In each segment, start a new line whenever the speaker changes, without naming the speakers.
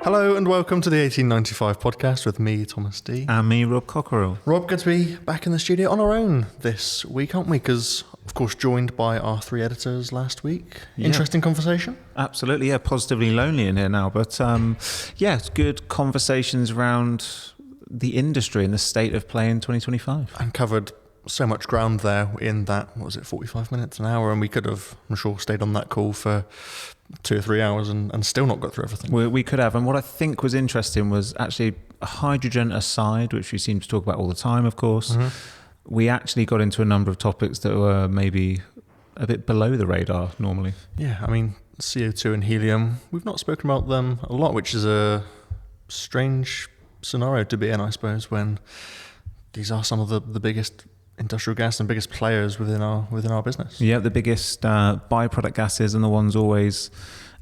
Hello and welcome to the 1895 podcast with me, Thomas D.
And me, Rob Cockerell.
Rob, good to be back in the studio on our own this week, aren't we? Because, of course, joined by our three editors last week. Yeah. Interesting conversation?
Absolutely, yeah. Positively lonely in here now. But, yeah, it's good conversations around the industry and the state of play in 2025.
And covered so much ground there in that, 45 minutes, an hour? And we could have, I'm sure, stayed on that call for 2 or 3 hours and still not got through everything.
We could have. And what I think was interesting was actually hydrogen aside, which we seem to talk about all the time, of course. Mm-hmm. We actually got into a number of topics that were maybe a bit below the radar normally.
Yeah, I mean, CO2 and helium, we've not spoken about them a lot, which is a strange scenario to be in, I suppose, when these are some of the biggest industrial gas and biggest players within our business.
Yeah, the biggest byproduct gases and the ones always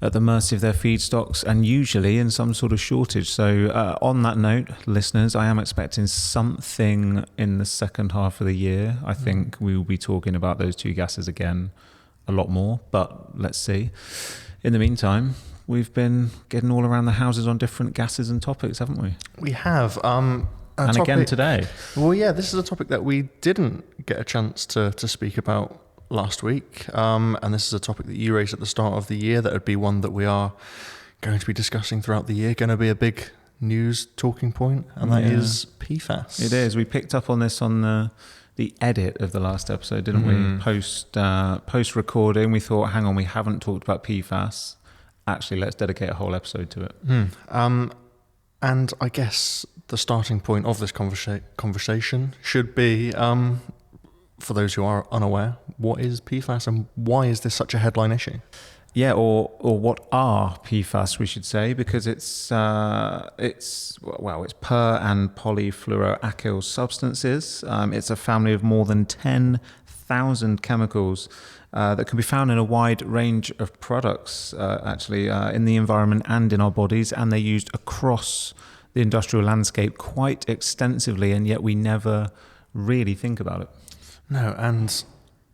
at the mercy of their feedstocks and usually in some sort of shortage. So on that note, listeners, I am expecting something in the second half of the year. I think we will be talking about those two gases again a lot more, but let's see. In the meantime, we've been getting all around the houses on different gases and topics, haven't we?
We have.
And topic, again today.
Well, yeah, this is a topic that we didn't get a chance to speak about last week. And this is a topic that you raised at the start of the year. That would be one that we are going to be discussing throughout the year, going to be a big news talking point, and that is PFAS.
It is. We picked up on this on the edit of the last episode, didn't we? Post recording, we thought, hang on, we haven't talked about PFAS. Actually, let's dedicate a whole episode to it.
And I guess the starting point of this conversation should be, for those who are unaware, what is PFAS and why is this such a headline issue?
Yeah, or what are PFAS, we should say, because it's per and polyfluoroalkyl substances. It's a family of more than 10,000 chemicals that can be found in a wide range of products, in the environment and in our bodies, and they're used across the industrial landscape quite extensively, and yet we never really think about it.
No, and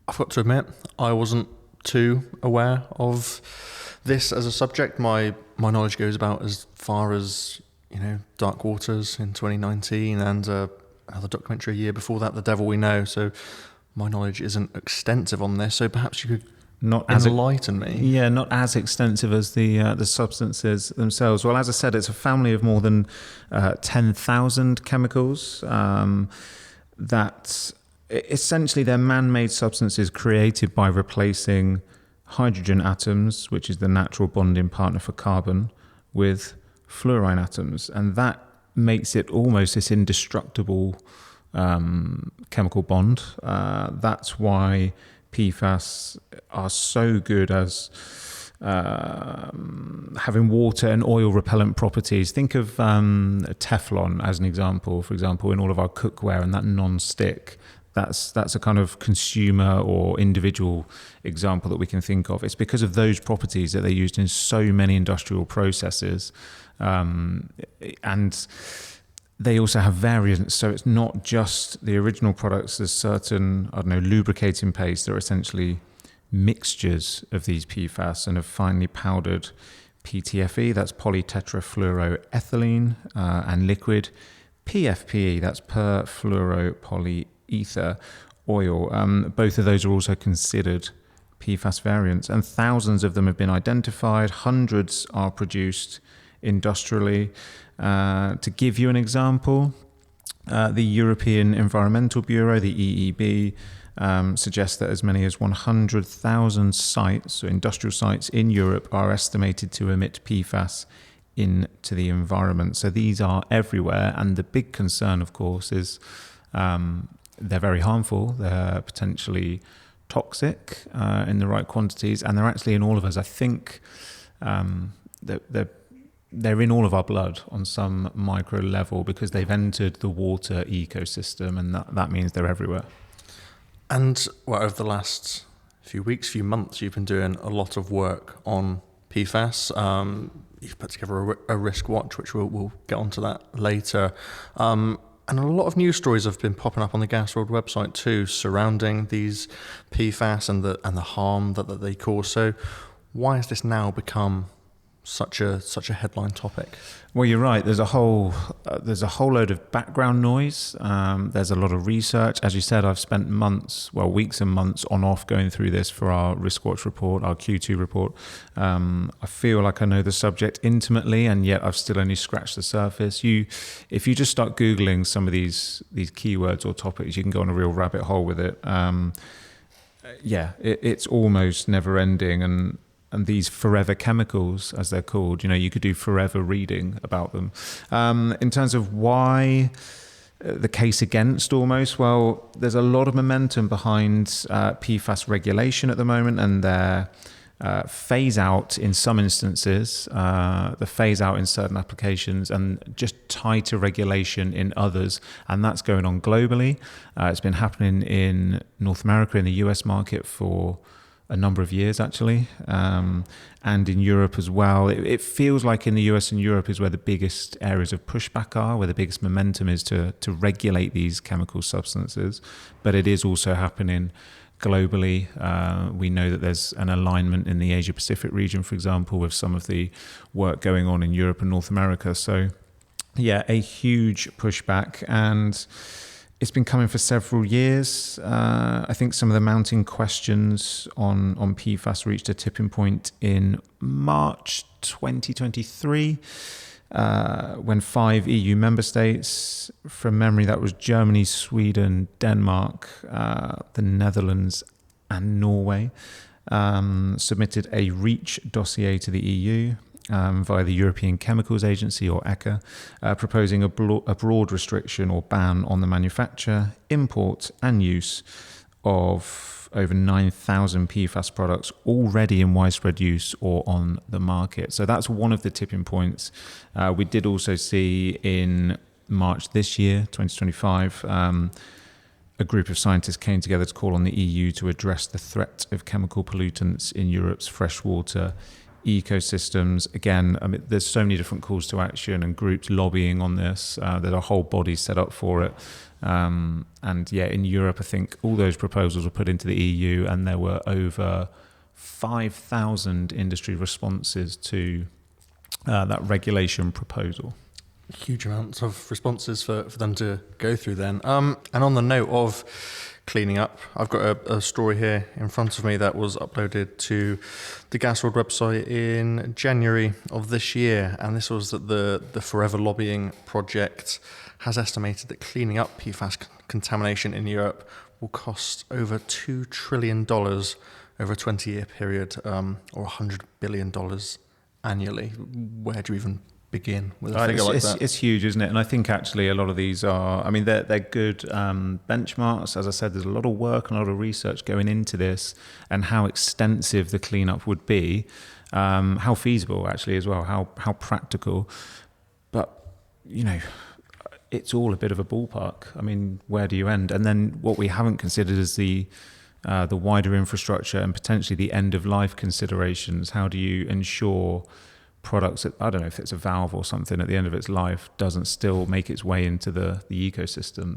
I've got to admit, I wasn't too aware of this as a subject. My knowledge goes about as far as, Dark Waters in 2019 and another documentary a year before that, The Devil We Know. So my knowledge isn't extensive on this, so perhaps you could enlighten me.
Yeah, not as extensive as the substances themselves. Well, as I said, it's a family of more than 10,000 chemicals that essentially they're man-made substances created by replacing hydrogen atoms, which is the natural bonding partner for carbon, with fluorine atoms. And that makes it almost this indestructible chemical bond. That's why PFAS are so good as having water and oil repellent properties. Think of Teflon as an example, for example, in all of our cookware and that non-stick. That's a kind of consumer or individual example that we can think of. It's because of those properties that they're used in so many industrial processes. And they also have variants, so it's not just the original products. There's certain, lubricating pastes that are essentially mixtures of these PFAS and of finely powdered PTFE, that's polytetrafluoroethylene, and liquid PFPE, that's perfluoropolyether oil. Both of those are also considered PFAS variants, and thousands of them have been identified. Hundreds are produced industrially. To give you an example, the European Environmental Bureau, the EEB, suggests that as many as 100,000 sites, so industrial sites in Europe, are estimated to emit PFAS into the environment. So these are everywhere, and the big concern, of course, is they're very harmful. They're potentially toxic in the right quantities, and they're actually in all of us. I think they're in all of our blood on some micro level because they've entered the water ecosystem, and that means they're everywhere.
And over the last few weeks, few months, you've been doing a lot of work on PFAS. You've put together a risk watch, which we'll get onto that later. And a lot of news stories have been popping up on the gasworld website too, surrounding these PFAS and the harm that they cause. So why has this now become such a headline topic?
Well, you're right. There's a whole load of background noise. There's a lot of research. As you said, I've spent weeks and months on off going through this for our Risk Watch report, our Q2 report. I feel like I know the subject intimately, and yet I've still only scratched the surface. If you just start Googling some of these keywords or topics, you can go on a real rabbit hole with it. It's almost never ending, and these forever chemicals, as they're called, you could do forever reading about them. In terms of why the case against almost, well, there's a lot of momentum behind PFAS regulation at the moment, and their phase out in some instances, the phase out in certain applications, and just tighter regulation in others. And that's going on globally. It's been happening in North America, in the US market for a number of years actually, and in Europe as well. It feels like in the US and Europe is where the biggest areas of pushback are, where the biggest momentum is to regulate these chemical substances, but it is also happening globally. We know that there's an alignment in the Asia Pacific region, for example, with some of the work going on in Europe and North America. So yeah, a huge pushback, and it's been coming for several years. I think some of the mounting questions on PFAS reached a tipping point in March 2023, when 5 EU member states, from memory that was Germany, Sweden, Denmark, the Netherlands and Norway, submitted a REACH dossier to the EU via the European Chemicals Agency, or ECHA, proposing a broad restriction or ban on the manufacture, import and use of over 9,000 PFAS products already in widespread use or on the market. So that's one of the tipping points. We did also see in March this year, 2025, a group of scientists came together to call on the EU to address the threat of chemical pollutants in Europe's freshwater ecosystems. Again, I mean, there's so many different calls to action and groups lobbying on this. There's a whole body set up for it. And yeah, in Europe, I think all those proposals were put into the EU, and there were over 5,000 industry responses to that regulation proposal.
Huge amounts of responses for them to go through then. And on the note of cleaning up, I've got a story here in front of me that was uploaded to the Gasworld website in January of this year, and this was that the Forever Lobbying Project has estimated that cleaning up PFAS contamination in Europe will cost over $2 trillion over a 20-year period, or $100 billion annually. Where do you even begin with a figure like that?
It's huge, isn't it? And I think actually a lot of these are, I mean, they're good benchmarks. As I said, there's a lot of work and a lot of research going into this, and how extensive the cleanup would be, how feasible actually as well, how practical. But, you know, it's all a bit of a ballpark. I mean, where do you end? And then what we haven't considered is the wider infrastructure and potentially the end of life considerations. How do you ensure products that, I don't know if it's a valve or something, at the end of its life doesn't still make its way into the ecosystem?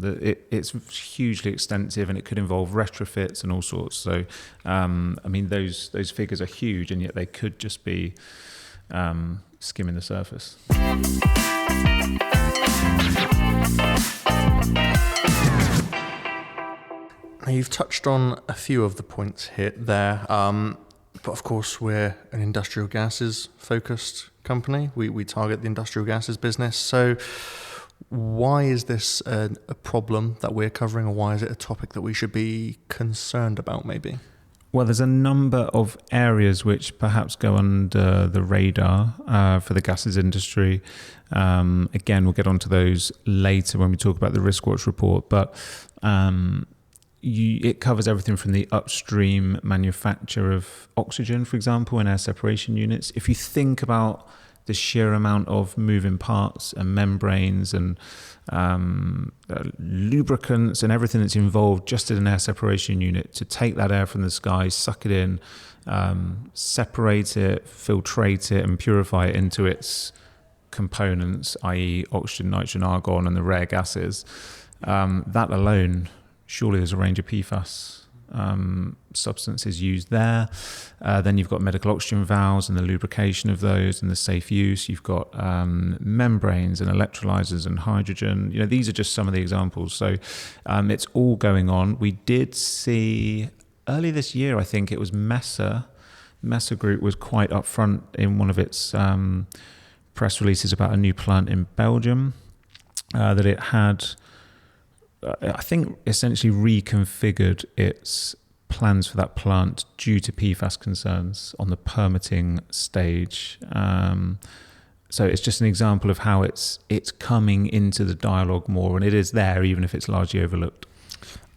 It's hugely extensive, and it could involve retrofits and all sorts. So, I mean, those figures are huge, and yet they could just be skimming the surface.
Now, you've touched on a few of the points hit there, but of course we're an industrial gases focused company. We target the industrial gases business. So why is this a problem that we're covering, or why is it a topic that we should be concerned about maybe?
Well, there's a number of areas which perhaps go under the radar for the gases industry. Again, we'll get onto those later when we talk about the Risk Watch report, but it covers everything from the upstream manufacture of oxygen, for example, in air separation units. If you think about the sheer amount of moving parts and membranes and lubricants and everything that's involved just in an air separation unit to take that air from the sky, suck it in, separate it, filtrate it and purify it into its components, i.e. oxygen, nitrogen, argon, and the rare gases, that alone, surely there's a range of PFAS substances used there. Then you've got medical oxygen valves and the lubrication of those and the safe use. You've got membranes and electrolyzers and hydrogen. These are just some of the examples. So it's all going on. We did see early this year, I think it was Mesa Group was quite upfront in one of its press releases about a new plant in Belgium that it had, I think, essentially reconfigured its plans for that plant due to PFAS concerns on the permitting stage. So it's just an example of how it's coming into the dialogue more, and it is there, even if it's largely overlooked.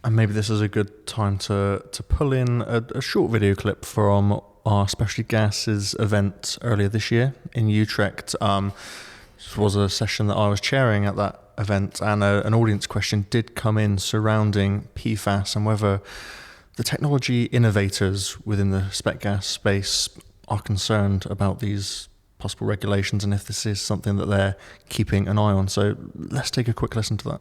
And maybe this is a good time to pull in a short video clip from our Specialty Gases event earlier this year in Utrecht. This was a session that I was chairing at that event, and an audience question did come in surrounding PFAS and whether the technology innovators within the spec gas space are concerned about these possible regulations and if this is something that they're keeping an eye on. So let's take a quick listen to that.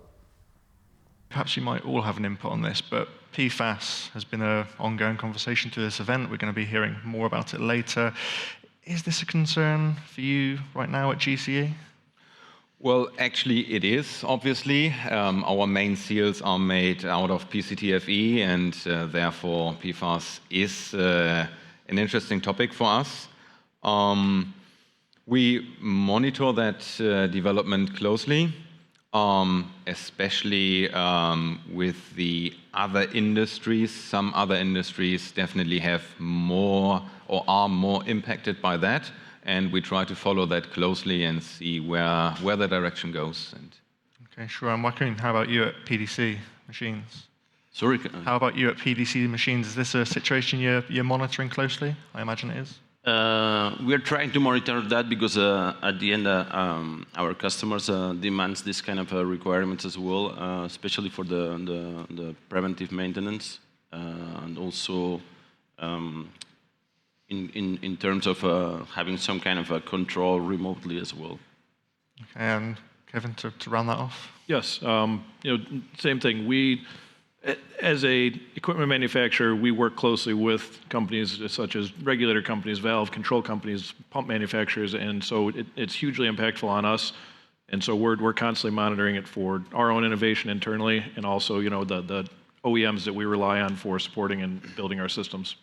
Perhaps you might all have an input on this, but PFAS has been an ongoing conversation to this event. We're going to be hearing more about it later. Is this a concern for you right now at GCE?
Well, actually it is, obviously. Our main seals are made out of PCTFE, and therefore PFAS is an interesting topic for us. We monitor that development closely, especially with the other industries. Some other industries definitely have more or are more impacted by that. And we try to follow that closely and see where the direction goes.
Okay, sure. And Joaquin, how about you at PDC Machines?
Sorry?
How about you at PDC Machines? Is this a situation you're monitoring closely? I imagine it is.
We are trying to monitor that because at the end our customers demands this kind of requirements as well, especially for the preventive maintenance and also in terms of having some kind of a control remotely as well.
Okay, and Kevin, to round that off?
Yes, same thing. We, as a equipment manufacturer, we work closely with companies such as regulator companies, valve control companies, pump manufacturers, and so it's hugely impactful on us. And so we're constantly monitoring it for our own innovation internally, and also the OEMs that we rely on for supporting and building our systems.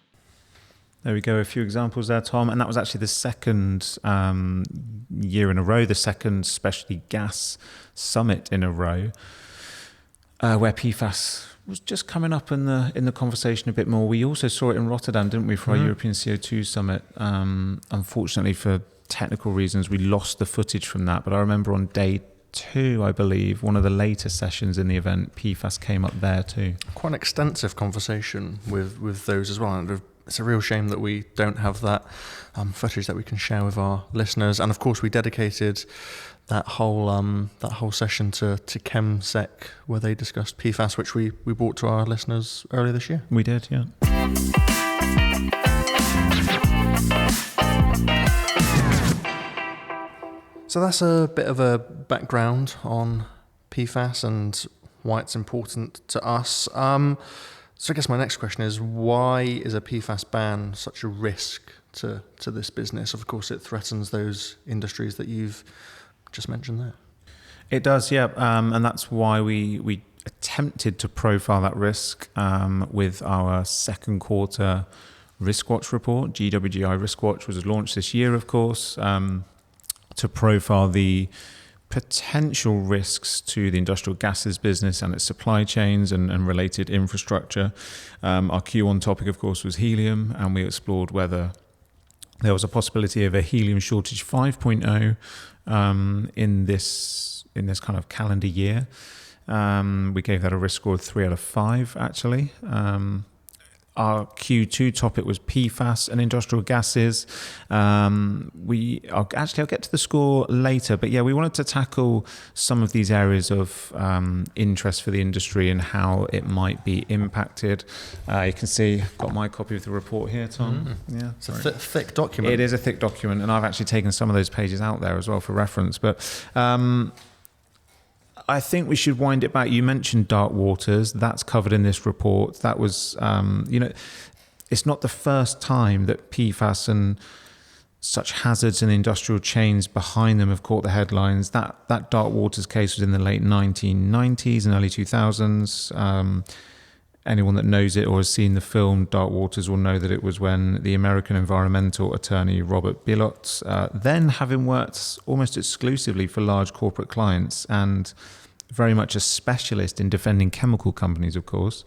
There we go, a few examples there, Tom. And that was actually the second year in a row, the second Specialty Gas Summit in a row, where PFAS was just coming up in the conversation a bit more. We also saw it in Rotterdam, didn't we, for our European CO2 Summit. Unfortunately, for technical reasons, we lost the footage from that. But I remember on day 2, I believe, one of the later sessions in the event, PFAS came up there too. Quite an extensive conversation with those as well. And it's a real shame that we don't have that footage that we can share with our listeners. And of course, we dedicated that whole session to ChemSec, where they discussed PFAS, which we brought to our listeners earlier this year. We did, yeah. So that's a bit of a background on PFAS and why it's important to us. So I guess my next question is, why is a PFAS ban such a risk to this business? Of course, it threatens those industries that you've just mentioned there. It does, yeah. And that's why we attempted to profile that risk with our second quarter Risk Watch report. GWGI Risk Watch was launched this year, of course, to profile the potential risks to the industrial gases business and its supply chains and related infrastructure. Our Q1 topic, of course, was helium, and we explored whether there was a possibility of a helium shortage 5.0 in this kind of calendar year. We gave that a risk score of 3 out of 5, actually. Our Q2 topic was PFAS and industrial gases. I'll get to the score later, but yeah, we wanted to tackle some of these areas of interest for the industry and how it might be impacted. You can see I've got my copy of the report here, Tom. Yeah,
it's a thick document.
It is a thick document, and I've actually taken some of those pages out there as well for reference. But I think we should wind it back. You mentioned dark waters. That's covered in this report. That was, it's not the first time that PFAS and such hazards and industrial chains behind them have caught the headlines. That dark waters case was in the late 1990s and early 2000s. Anyone that knows it or has seen the film Dark Waters will know that it was when the American environmental attorney Robert Bilott, then having worked almost exclusively for large corporate clients and very much a specialist in defending chemical companies, of course,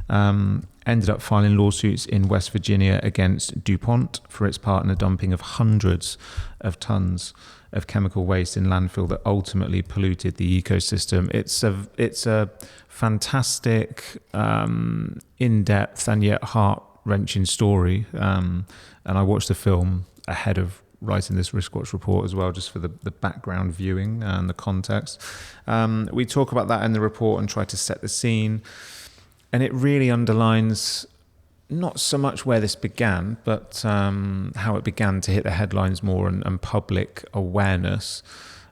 ended up filing lawsuits in West Virginia against DuPont for its part in the dumping of hundreds of tons of chemical waste in landfill that ultimately polluted the ecosystem. It's a fantastic, in-depth and yet heart-wrenching story. And I watched the film ahead of writing this Riskwatch report as well, just for the background viewing and the context. We talk about that in the report and try to set the scene. And it really underlines not so much where this began, but how it began to hit the headlines more and public awareness,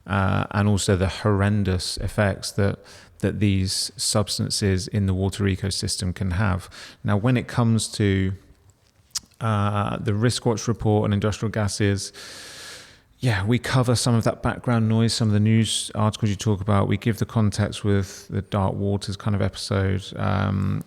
and also the horrendous effects that these substances in the water ecosystem can have. Now, when it comes to the Riskwatch report on industrial gases, yeah, we cover some of that background noise, some of the news articles you talk about. We give the context with the dark waters kind of episode.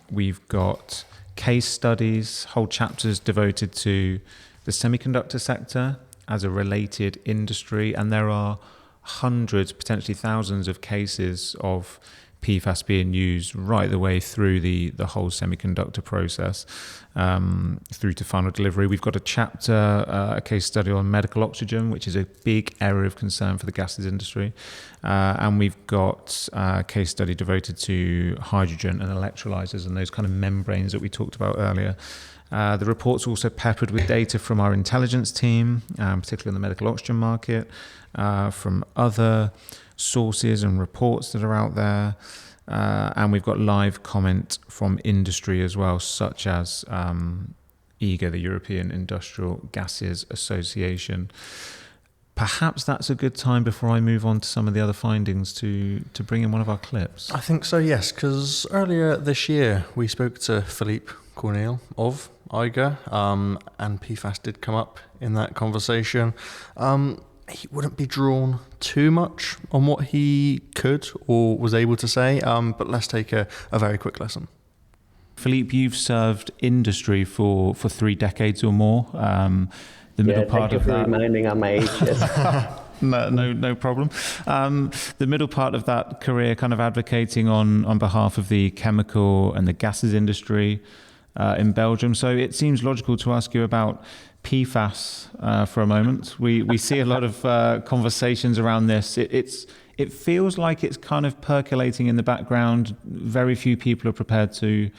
We've got case studies, whole chapters devoted to the semiconductor sector as a related industry, and there are hundreds, potentially thousands of cases of PFAS being used right the way through the whole semiconductor process, through to final delivery. We've got a chapter, a case study on medical oxygen, which is a big area of concern for the gases industry. And we've got a case study devoted to hydrogen and electrolyzers and those kind of membranes that we talked about earlier. The report's also peppered with data from our intelligence team, particularly on the medical oxygen market, from other sources and reports that are out there. And we've got live comment from industry as well, such as EGA, the European Industrial Gases Association. Perhaps that's a good time before I move on to some of the other findings to bring in one of our clips.
I think so, yes, because earlier this year we spoke to Philippe Corneel of EIGA, and PFAS did come up in that conversation. He wouldn't be drawn too much on what he could or was able to say, but let's take a very quick listen.
Philippe, you've served industry for 3 decades or more. The middle part of that.
Thank you for reminding on my age. Yes.
No problem. The middle part of that career, kind of advocating on behalf of the chemical and the gases industry in Belgium. So it seems logical to ask you about PFAS for a moment. We see a lot of conversations around this. It feels like it's kind of percolating in the background. Very few people are prepared to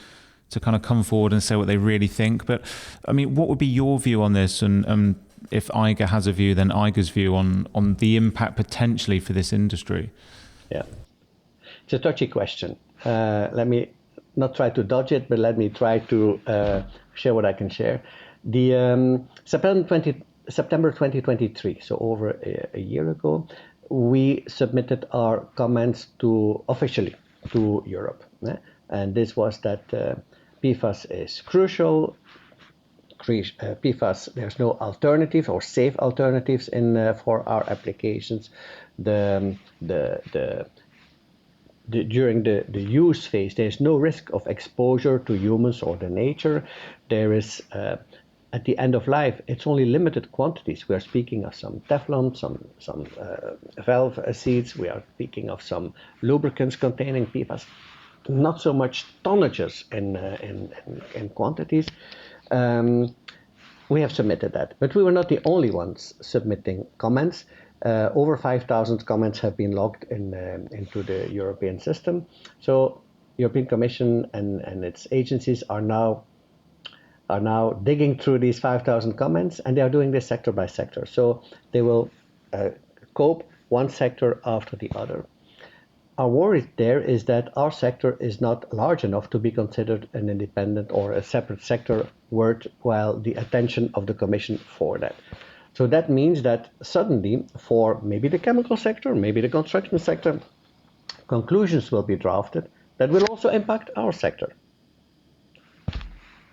kind of come forward and say what they really think. But I mean, what would be your view on this? And if EIGA has a view, then EIGA's view on the impact potentially for this industry.
Yeah, it's a touchy question. Let me not try to dodge it, but let me try to share what I can share. The September 2023, so over a year ago, we submitted our comments officially to Europe. And this was that PFAS is crucial. PFAS, there's no alternative or safe alternatives for our applications. During the use phase, there's no risk of exposure to humans or the nature. There is at the end of life, it's only limited quantities. We are speaking of some Teflon, some valve seeds. We are speaking of some lubricants containing PFAS. Not so much tonnages in quantities. We have submitted that, but we were not the only ones submitting comments. Over 5,000 comments have been logged into the European system. So European Commission and its agencies are now are now digging through these 5,000 comments, and they are doing this sector by sector. So they will cope one sector after the other. Our worry there is that our sector is not large enough to be considered an independent or a separate sector worthwhile the attention of the Commission for that. So that means that suddenly, for maybe the chemical sector, maybe the construction sector, conclusions will be drafted that will also impact our sector.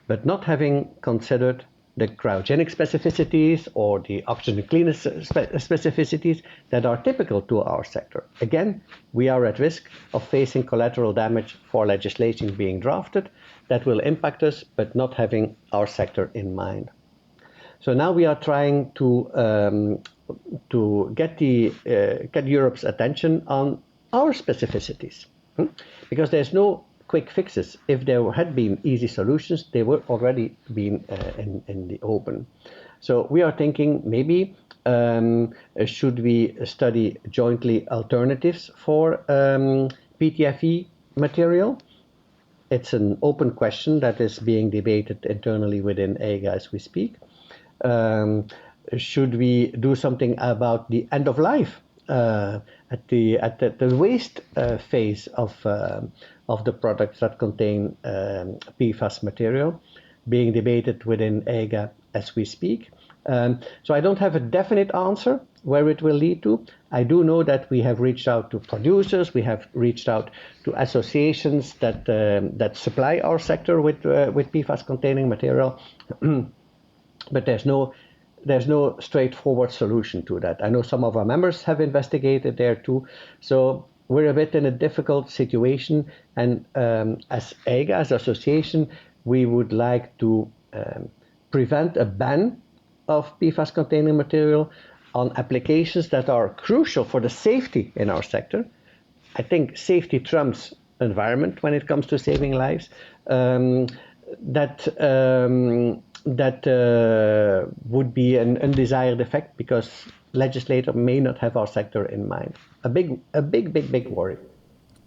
But not having considered the cryogenic specificities or the oxygen clearness specificities that are typical to our sector. Again, we are at risk of facing collateral damage for legislation being drafted that will impact us, but not having our sector in mind. So now we are trying to get Europe's attention on our specificities, because there's no quick fixes. If there had been easy solutions, they would already been in the open. So we are thinking maybe should we study jointly alternatives for PTFE material? It's an open question that is being debated internally within EIGA as we speak. Should we do something about the end of life at the waste phase of the products that contain PFAS material, being debated within EIGA as we speak? So I don't have a definite answer where it will lead to. I do know that we have reached out to producers, we have reached out to associations that supply our sector with PFAS containing material, but there's no straightforward solution to that. I know some of our members have investigated there too, so we're a bit in a difficult situation, and as EIGA, as association, we would like to prevent a ban of PFAS containing material on applications that are crucial for the safety in our sector. I think safety trumps environment when it comes to saving lives. That would be an undesired effect because legislators may not have our sector in mind. A big worry.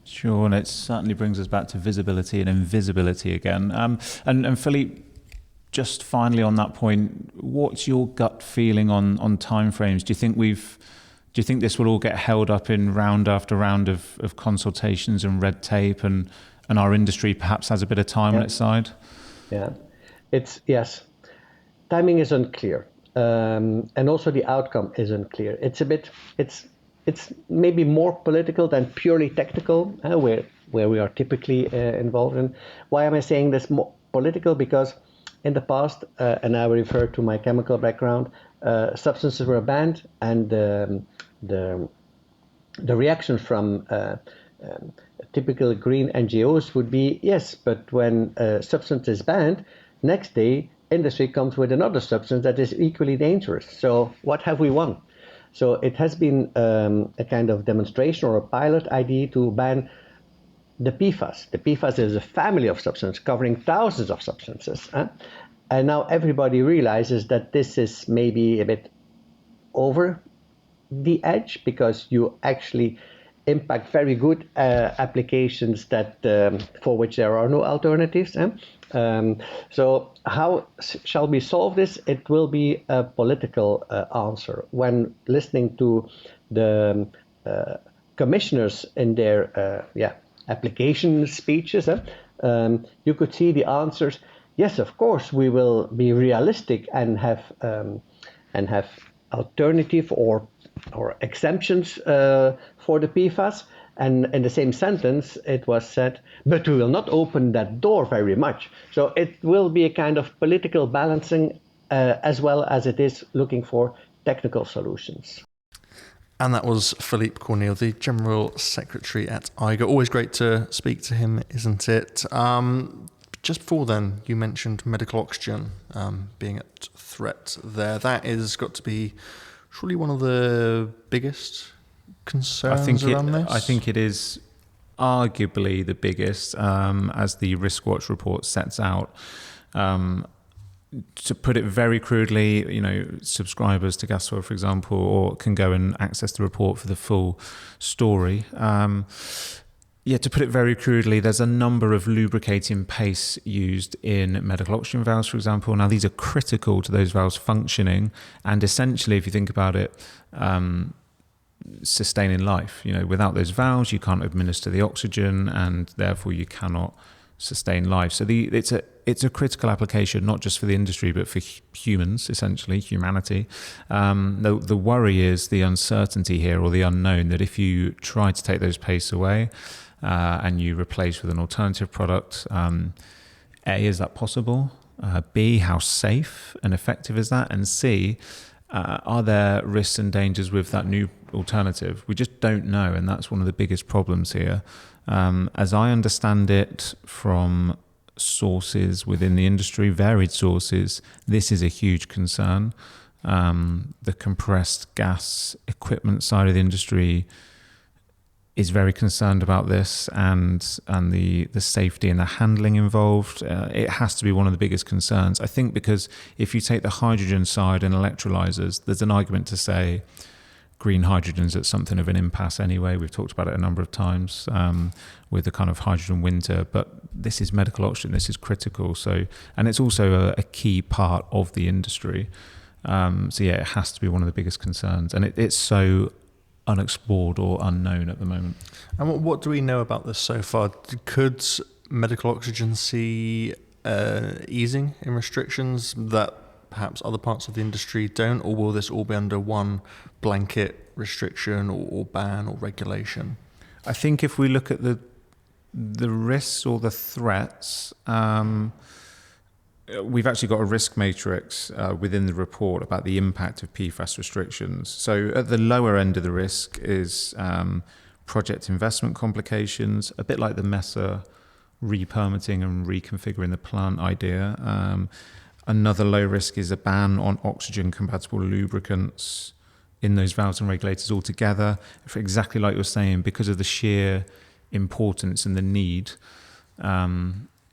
Sure, and it certainly brings us back to visibility and invisibility again. And Philippe, just finally on that point, what's your gut feeling on timeframes? Do you think this will all get held up in round after round of consultations and red tape, and our industry perhaps has a bit of time on its side?
Yeah, yes. Timing is unclear, and also the outcome is unclear. It's maybe more political than purely technical, where we are typically involved in. Why am I saying this more political? Because in the past, and I refer to my chemical background, substances were banned, and the reaction from typical green NGOs would be, yes, but when a substance is banned, next day industry comes with another substance that is equally dangerous. So what have we won? So it has been a kind of demonstration or a pilot idea to ban the PFAS. The PFAS is a family of substances covering thousands of substances. And now everybody realizes that this is maybe a bit over the edge, because you actually impact very good applications that for which there are no alternatives. So how shall we solve this? It will be a political answer. When listening to the commissioners in their application speeches, you could see the answers. Yes, of course, we will be realistic and have alternative or exemptions for the PFAS. And in the same sentence, it was said, but we will not open that door very much. So it will be a kind of political balancing as well as it is looking for technical solutions.
And that was Philippe Cornille, the General Secretary at EIGA. Always great to speak to him, isn't it? Just before then, you mentioned medical oxygen being at threat there. That has got to be surely one of the biggest concerns around this?
I think it is arguably the biggest, as the Risk Watch report sets out. To put it very crudely, subscribers to gasworld, for example, or can go and access the report for the full story. Yeah, to put it very crudely, there's a number of lubricating pastes used in medical oxygen valves, for example. Now, these are critical to those valves functioning, and essentially, if you think about it, sustaining life. You know, without those valves, you can't administer the oxygen, and therefore you cannot sustain life. So it's a critical application, not just for the industry, but for humans, essentially, humanity. The worry is the uncertainty here, or the unknown, that if you try to take those pastes away and you replace with an alternative product, A, is that possible? B, how safe and effective is that? And C, are there risks and dangers with that new alternative? We just don't know, and that's one of the biggest problems here. As I understand it from sources within the industry, varied sources, this is a huge concern. The compressed gas equipment side of the industry is very concerned about this, and the safety and the handling involved. It has to be one of the biggest concerns, I think, because if you take the hydrogen side and electrolyzers, there's an argument to say green hydrogen's at something of an impasse anyway. We've talked about it a number of times with the kind of hydrogen winter, but this is medical oxygen, this is critical. So, and it's also a key part of the industry. So yeah, it has to be one of the biggest concerns, and it's so unexplored or unknown at the moment.
And what do we know about this so far? Could medical oxygen see easing in restrictions that perhaps other parts of the industry don't, or will this all be under one blanket restriction or ban or regulation?
I think if we look at the risks or the threats, we've actually got a risk matrix within the report about the impact of PFAS restrictions. So at the lower end of the risk is project investment complications, a bit like the MESA re-permitting and reconfiguring the plant idea. Another low risk is a ban on oxygen-compatible lubricants in those valves and regulators altogether. For exactly like you're saying, because of the sheer importance and the need,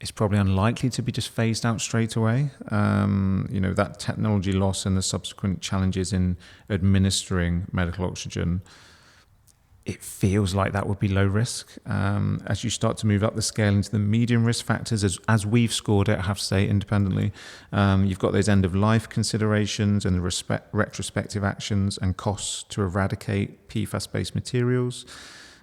it's probably unlikely to be just phased out straight away. That technology loss and the subsequent challenges in administering medical oxygen, it feels like that would be low risk. As you start to move up the scale into the medium risk factors, as we've scored it, I have to say, independently, you've got those end-of-life considerations and the retrospective actions and costs to eradicate PFAS-based materials.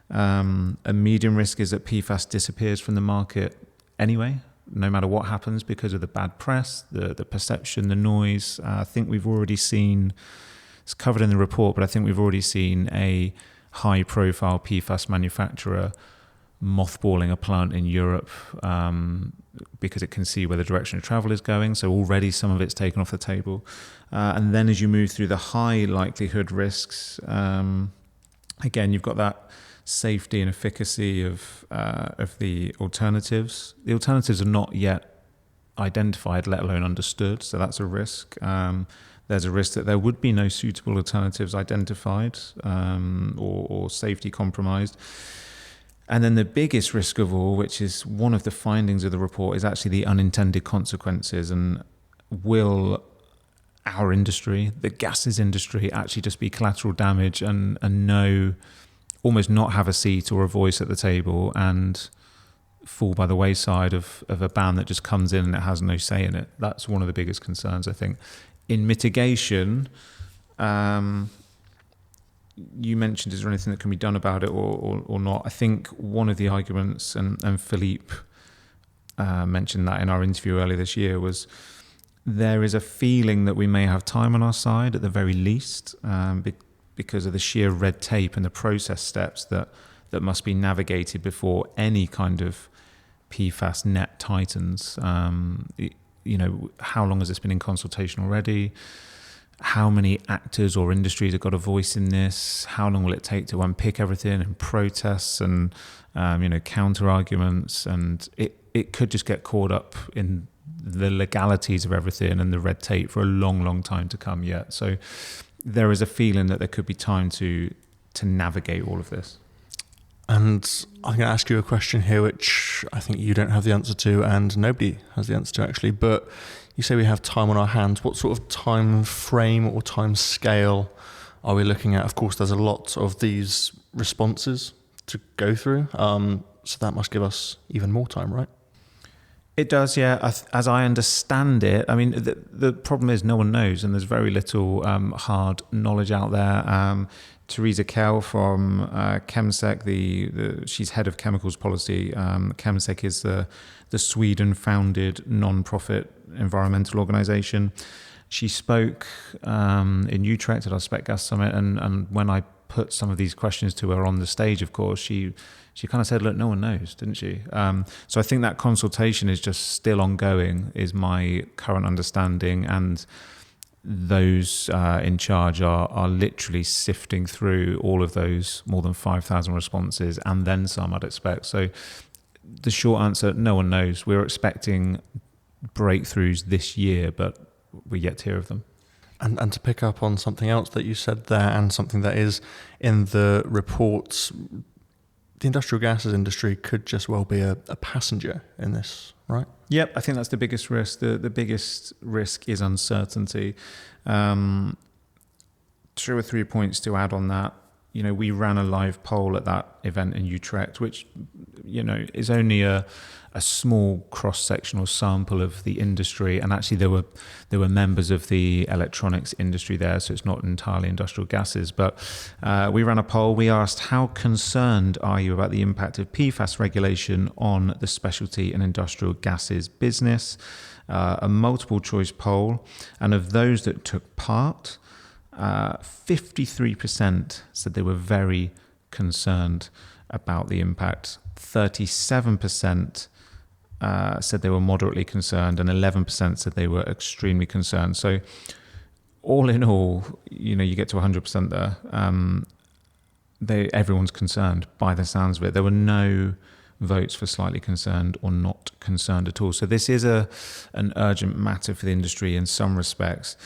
A medium risk is that PFAS disappears from the market anyway, no matter what happens, because of the bad press, the perception, the noise. I think we've already seen, it's covered in the report, but I think we've already seen a high-profile PFAS manufacturer mothballing a plant in Europe because it can see where the direction of travel is going. So already some of it's taken off the table. And then as you move through the high likelihood risks, again, you've got that safety and efficacy of the alternatives. The alternatives are not yet identified, let alone understood, so that's a risk. There's a risk that there would be no suitable alternatives identified or safety compromised. And then the biggest risk of all, which is one of the findings of the report, is actually the unintended consequences. And will our industry, the gases industry, actually just be collateral damage and almost not have a seat or a voice at the table and fall by the wayside of a ban that just comes in and it has no say in it? That's one of the biggest concerns, I think. In mitigation, you mentioned, is there anything that can be done about it or not? I think one of the arguments, and Philippe mentioned that in our interview earlier this year, was there is a feeling that we may have time on our side at the very least, because of the sheer red tape and the process steps that must be navigated before any kind of PFAS net tightens. How long has this been in consultation already? How many actors or industries have got a voice in this? How long will it take to unpick everything and protests and counter arguments? And it could just get caught up in the legalities of everything and the red tape for a long, long time to come yet. So there is a feeling that there could be time to navigate all of this.
And I'm going to ask you a question here, which I think you don't have the answer to, and nobody has the answer to actually. But you say we have time on our hands. What sort of time frame or time scale are we looking at? Of course, there's a lot of these responses to go through. So that must give us even more time, right?
It does, yeah. As I understand it, I mean, the problem is no one knows, and there's very little hard knowledge out there. Teresa Kell from Chemsec, she's head of chemicals policy. Chemsec is the Sweden-founded non-profit environmental organisation. She spoke in Utrecht at our Spec Gas Summit, and when I put some of these questions to her on the stage, of course, she kind of said, look, no one knows, didn't she? So I think that consultation is just still ongoing, is my current understanding, and those in charge are literally sifting through all of those more than 5,000 responses and then some, I'd expect. So the short answer, no one knows. We're expecting breakthroughs this year, but we're yet to hear of them.
And to pick up on something else that you said there, and something that is in the reports, the industrial gases industry could just well be a passenger in this, right?
Yep, I think that's the biggest risk. The biggest risk is uncertainty. 2 or 3 points to add on that. You know, we ran a live poll at that event in Utrecht, which, you know, is only a small cross-sectional sample of the industry, and actually there were members of the electronics industry there, so it's not entirely industrial gases. But we ran a poll. We asked, how concerned are you about the impact of PFAS regulation on the specialty and industrial gases business? A multiple choice poll, and of those that took part, 53% said they were very concerned about the impact. 37% said they were moderately concerned, and 11% said they were extremely concerned. So all in all, you know, you get to 100% there. Everyone's concerned by the sounds of it. There were no votes for slightly concerned or not concerned at all. So this is an urgent matter for the industry in some respects.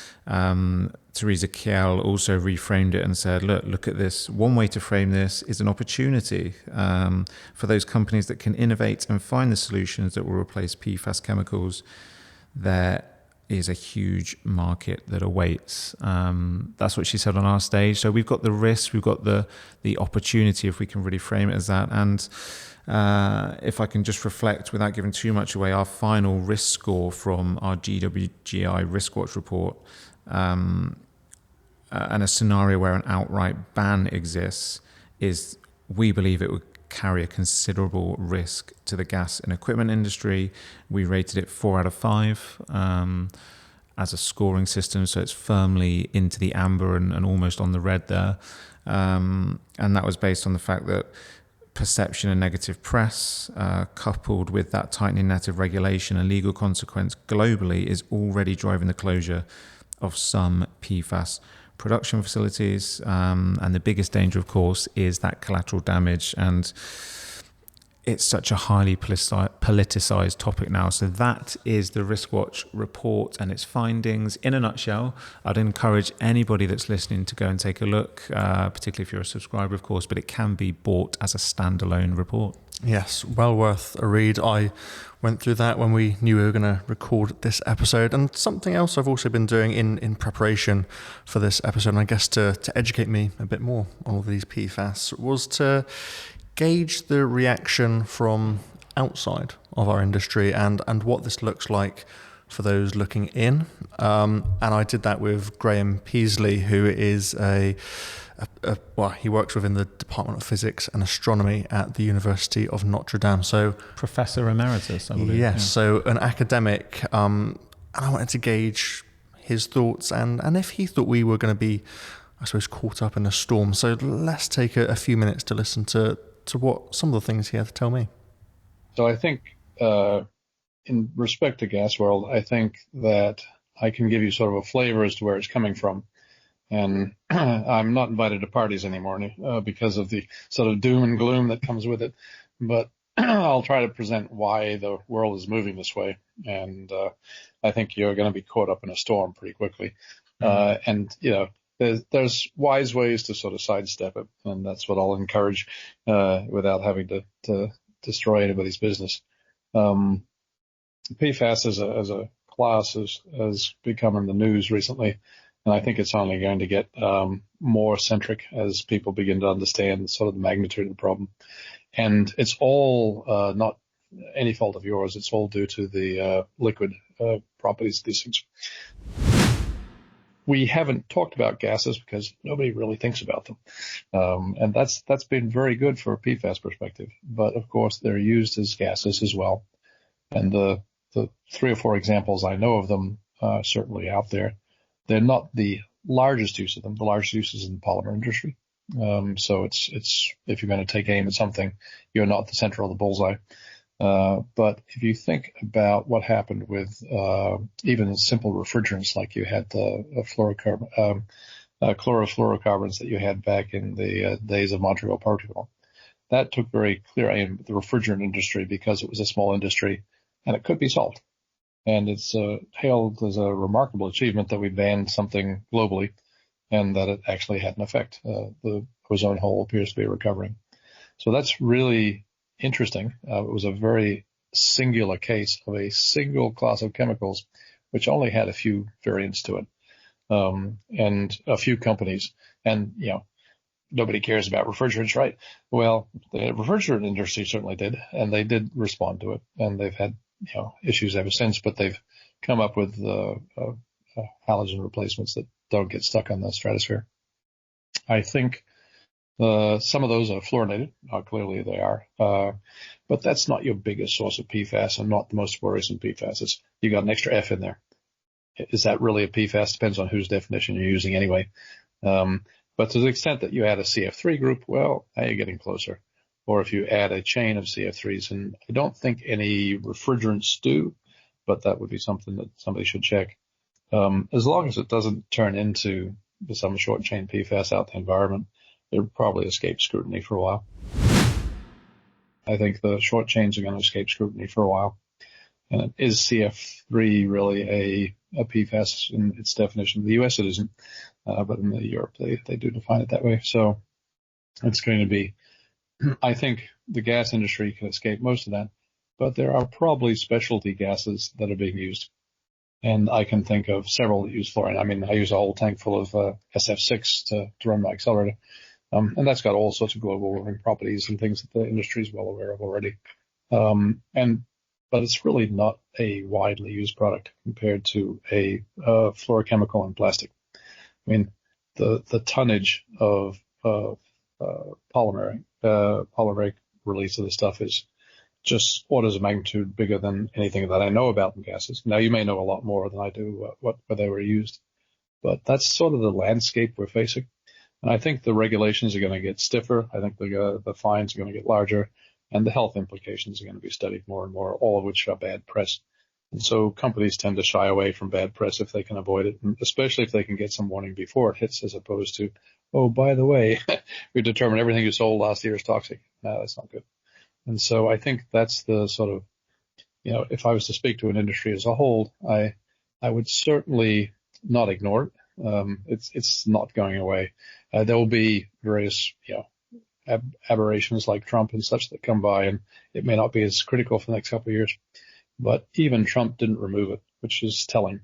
Teresa Kell also reframed it and said, look at this. One way to frame this is an opportunity for those companies that can innovate and find the solutions that will replace PFAS chemicals. There is a huge market that awaits. That's what she said on our stage. So we've got the risk, we've got the opportunity, if we can really frame it as that. And if I can just reflect without giving too much away, our final risk score from our GWGI Risk Watch report, and a scenario where an outright ban exists, is we believe it would carry a considerable risk to the gas and equipment industry. We rated it 4 out of 5 as a scoring system, so it's firmly into the amber and almost on the red there. And that was based on the fact that perception and negative press, coupled with that tightening net of regulation and legal consequence globally, is already driving the closure of some PFAS production facilities. And the biggest danger, of course, is that collateral damage. And it's such a highly politicized topic now. So that is the Riskwatch report and its findings in a nutshell. I'd encourage anybody that's listening to go and take a look, particularly if you're a subscriber, of course, but it can be bought as a standalone report.
Yes, well worth a read. I went through that when we knew we were going to record this episode. And something else I've also been doing in preparation for this episode, and I guess to educate me a bit more on all of these PFAS, was to gauge the reaction from outside of our industry and what this looks like for those looking in. And I did that with Graham Peasley, who is he works within the Department of Physics and Astronomy at the University of Notre Dame. So
Professor Emeritus, I believe.
Yes, yeah. So an academic. And I wanted to gauge his thoughts and if he thought we were going to be, I suppose, caught up in a storm. So let's take a few minutes to listen to what some of the things he had to tell me.
So I think in respect to Gasworld, I think that I can give you sort of a flavor as to where it's coming from. And I'm not invited to parties anymore because of the sort of doom and gloom that comes with it. But I'll try to present why the world is moving this way. And I think you're going to be caught up in a storm pretty quickly. And, you know, there's wise ways to sort of sidestep it. And that's what I'll encourage without having to destroy anybody's business. PFAS as a class has become in the news recently. And I think it's only going to get more centric as people begin to understand sort of the magnitude of the problem. And it's all not any fault of yours. It's all due to the liquid properties of these things. We haven't talked about gases because nobody really thinks about them. And that's been very good for a PFAS perspective. But of course, they're used as gases as well. And the 3 or 4 examples I know of them are certainly out there. They're not the largest use of them. The largest use is in the polymer industry. So it's if you're going to take aim at something, you're not the center of the bullseye. But if you think about what happened with even simple refrigerants, like you had the chlorofluorocarbons that you had back in the days of Montreal Protocol, that took very clear aim at the refrigerant industry because it was a small industry and it could be solved. And it's hailed as a remarkable achievement that we banned something globally and that it actually had an effect. The ozone hole appears to be recovering. So that's really interesting. It was a very singular case of a single class of chemicals, which only had a few variants to it, and a few companies. And, nobody cares about refrigerants, right? Well, the refrigerant industry certainly did, and they did respond to it. And they've had, issues ever since, but they've come up with halogen replacements that don't get stuck on the stratosphere. I think some of those are fluorinated. Clearly they are. But that's not your biggest source of PFAS and not the most worrisome PFAS. You got an extra F in there. Is that really a PFAS? Depends on whose definition you're using anyway. But to the extent that you add a CF3 group, well, now you're getting closer. Or if you add a chain of CF3s, and I don't think any refrigerants do, but that would be something that somebody should check. As long as it doesn't turn into some short chain PFAS out in the environment, it'll probably escape scrutiny for a while. I think the short chains are going to escape scrutiny for a while. And is CF3 really a PFAS in its definition? In the US it isn't, but in Europe they do define it that way. So it's going to be, I think the gas industry can escape most of that, but there are probably specialty gases that are being used. And I can think of several that use fluorine. I mean, I use a whole tank full of SF6 to run my accelerator. And that's got all sorts of global warming properties and things that the industry is well aware of already. But it's really not a widely used product compared to a fluorochemical in plastic. I mean, the tonnage of polymeric release of the stuff is just orders of magnitude bigger than anything that I know about in gases. Now, you may know a lot more than I do where they were used, but that's sort of the landscape we're facing. And I think the regulations are going to get stiffer. I think the fines are going to get larger, and the health implications are going to be studied more and more, all of which are bad press. And so companies tend to shy away from bad press if they can avoid it, especially if they can get some warning before it hits, as opposed to, oh, by the way, we determined everything you sold last year is toxic. No, that's not good. And so I think that's the sort of, if I was to speak to an industry as a whole, I would certainly not ignore it. It's not going away. There will be various, aberrations like Trump and such that come by, and it may not be as critical for the next couple of years. But even Trump didn't remove it, which is telling.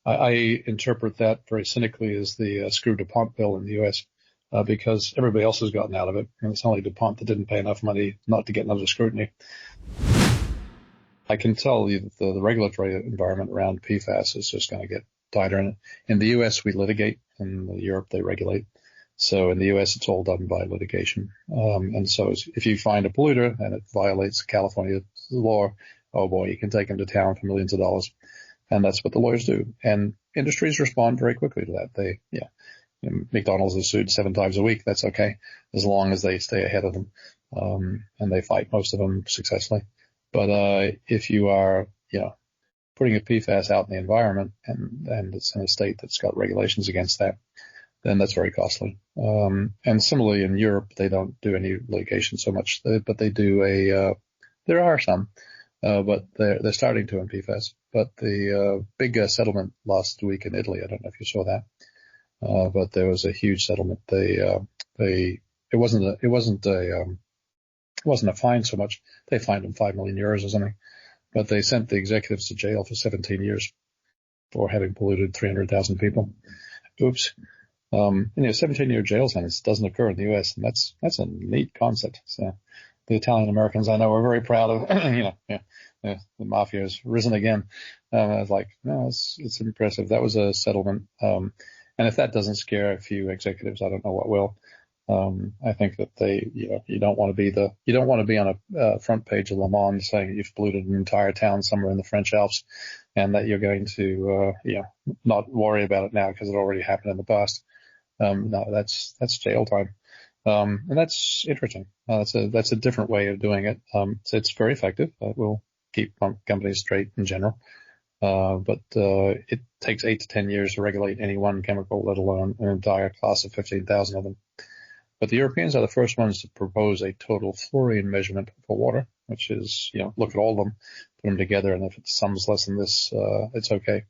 I interpret that very cynically as the screw DuPont bill in the U.S. Because everybody else has gotten out of it, and it's only DuPont that didn't pay enough money not to get another scrutiny. I can tell you that the regulatory environment around PFAS is just going to get tighter. In the U.S., we litigate. In Europe, they regulate. So in the U.S., it's all done by litigation. And so if you find a polluter and it violates California law, oh boy, you can take them to town for millions of dollars. And that's what the lawyers do. And industries respond very quickly to that. McDonald's is sued 7 times a week. That's okay, as long as they stay ahead of them. And they fight most of them successfully. But if you are, putting a PFAS out in the environment and it's in a state that's got regulations against that, then that's very costly. And similarly in Europe, they don't do any litigation so much, but they do there are some, but they're starting to in PFAS. But the big settlement last week in Italy, I don't know if you saw that, but there was a huge settlement. It wasn't a fine so much. They fined them 5 million euros or something, but they sent the executives to jail for 17 years for having polluted 300,000 people. Oops. 17-year jail sentence doesn't occur in the U.S., and that's a neat concept. So the Italian Americans I know are very proud of. The mafia has risen again. I was like, no, it's impressive. That was a settlement. And if that doesn't scare a few executives, I don't know what will. I think that you don't want to be on a front page of Le Monde saying you've polluted an entire town somewhere in the French Alps, and that you're going to, not worry about it now because it already happened in the past. No, that's jail time. And that's interesting. That's a different way of doing it. So it's very effective. It will keep companies straight in general. But it takes 8 to 10 years to regulate any one chemical, let alone an entire class of 15,000 of them. But the Europeans are the first ones to propose a total fluorine measurement for water, which is, look at all of them, put them together, and if it sums less than this, it's okay.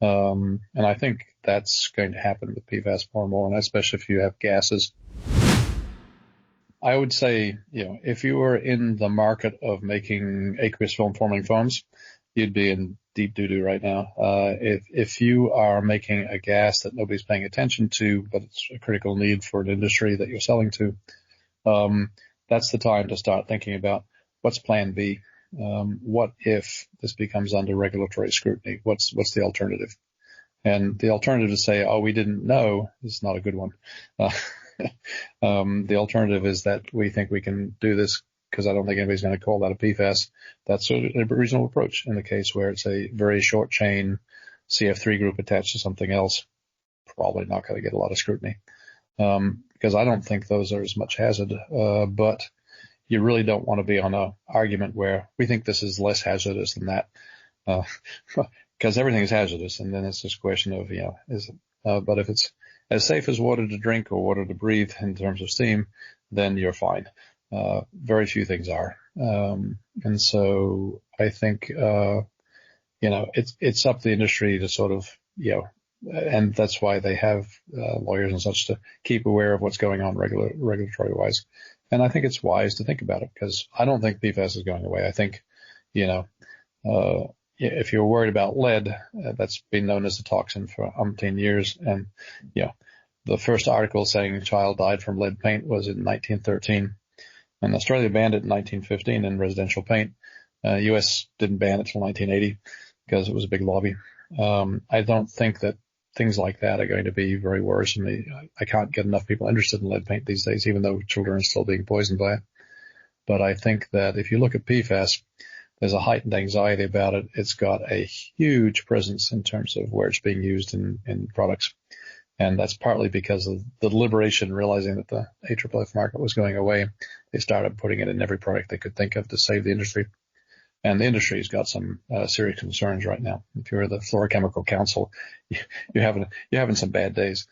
And I think that's going to happen with PFAS more and more, and especially if you have gases. I would say, if you were in the market of making aqueous film forming foams, you'd be in deep doo-doo right now. If you are making a gas that nobody's paying attention to, but it's a critical need for an industry that you're selling to, that's the time to start thinking about what's plan B. What if this becomes under regulatory scrutiny? What's the alternative? And the alternative to say, oh, we didn't know, is not a good one. The alternative is that we think we can do this because I don't think anybody's going to call that a PFAS. That's a reasonable approach in the case where it's a very short chain CF3 group attached to something else. Probably not going to get a lot of scrutiny because I don't think those are as much hazard. But you really don't want to be on an argument where we think this is less hazardous than that because everything is hazardous. And then it's just a question of, is it? But if it's as safe as water to drink or water to breathe in terms of steam, then you're fine. Very few things are. And so I think, it's up to the industry to sort of, and that's why they have lawyers and such to keep aware of what's going on regulatory wise. And I think it's wise to think about it because I don't think PFAS is going away. I think, if you're worried about lead, that's been known as a toxin for umpteen years. And, the first article saying a child died from lead paint was in 1913. And Australia banned it in 1915 in residential paint. US didn't ban it until 1980 because it was a big lobby. I don't think that things like that are going to be very worrisome. I can't get enough people interested in lead paint these days, even though children are still being poisoned by it. But I think that if you look at PFAS, there's a heightened anxiety about it. It's got a huge presence in terms of where it's being used in products. And that's partly because of the deliberation, realizing that the AFFF market was going away. They started putting it in every product they could think of to save the industry. And the industry's got some serious concerns right now. If you're the Fluorochemical Council, you're having some bad days.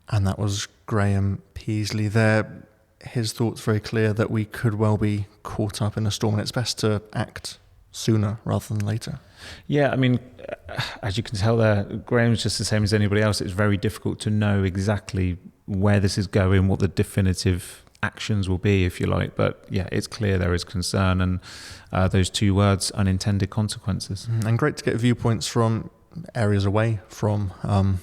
And that was Graham Peasley there. His thoughts very clear that we could well be caught up in a storm, and it's best to act sooner rather than later.
Yeah, I mean, as you can tell there, Graham's just the same as anybody else. It's very difficult to know exactly where this is going, what the definitive actions will be, if you like. But yeah, it's clear there is concern, and those two words, unintended consequences.
And great to get viewpoints from areas away from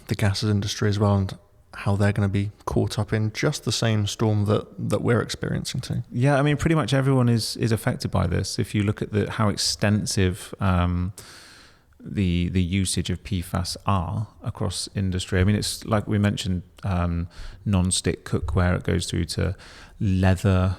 the gases industry as well, and how they're going to be caught up in just the same storm that we're experiencing too.
Yeah, I mean, pretty much everyone is affected by this. If you look at how extensive the usage of PFAS are across industry. I mean, it's like we mentioned, non-stick cookware. It goes through to leather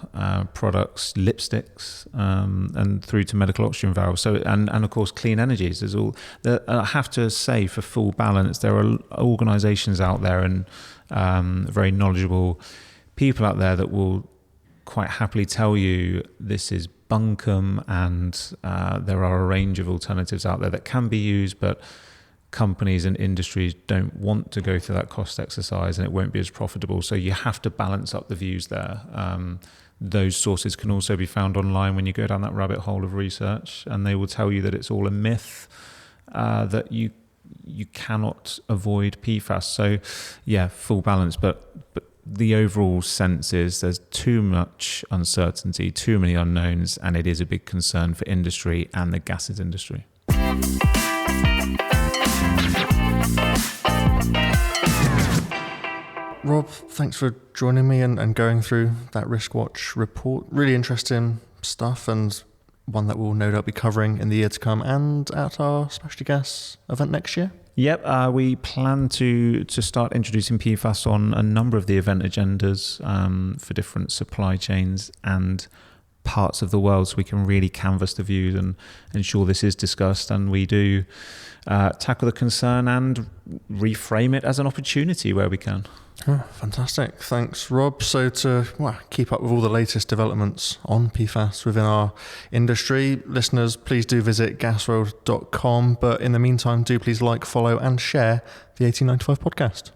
products, lipsticks, and through to medical oxygen valves. So, and of course, clean energies. There's all. I have to say, for full balance, there are organisations out there and very knowledgeable people out there that will quite happily tell you this is bunkum, and there are a range of alternatives out there that can be used, but companies and industries don't want to go through that cost exercise, and it won't be as profitable. So you have to balance up the views there. Those sources can also be found online when you go down that rabbit hole of research, and they will tell you that it's all a myth, that you cannot avoid PFAS. So yeah, full balance, but the overall sense is there's too much uncertainty, too many unknowns, and it is a big concern for industry and the gases industry.
Rob, thanks for joining me and going through that RiskWatch report. Really interesting stuff, and one that we'll no doubt be covering in the year to come and at our specialty gas event next year.
Yep, we plan to start introducing PFAS on a number of the event agendas for different supply chains and parts of the world, so we can really canvass the views and ensure this is discussed, and we do tackle the concern and reframe it as an opportunity where we can.
Oh, fantastic. Thanks, Rob. So to keep up with all the latest developments on PFAS within our industry, listeners, please do visit gasworld.com. But in the meantime, do please like, follow and share the 1895 podcast.